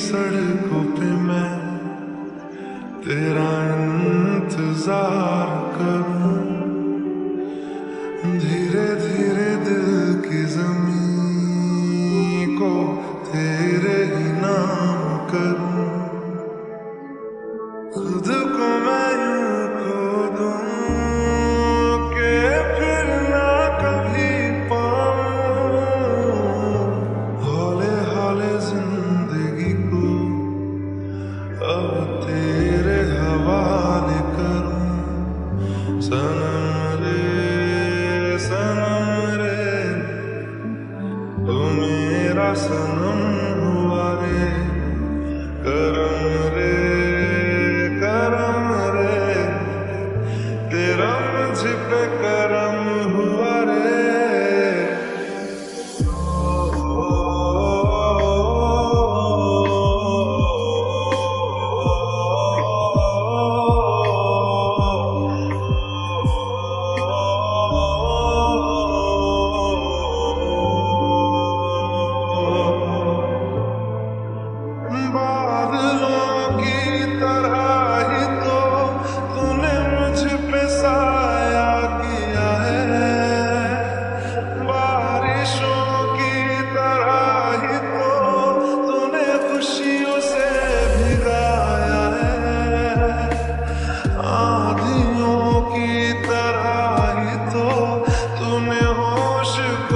सड़कों पे मैं तेरा इंतजार करूं, धीरे धीरे दिल की ज़मीं को तेरे ही नाम करूं, खुद को मैं यूं खो दूं कि फिर ना कभी पाऊं, हौले हौले जिंदगी को अब तेरे हवाले करूं। सनम रे तू मेरा सनम हुआ रे, करम रे तेरा मुझ पे करम हुआ रे। बादलों की तरह ही तो तूने मुझ पे साया किया है, बारिशों की तरह ही तो तूने खुशियों से भिगाया है, आंधियों की तरह ही तो तूने होश को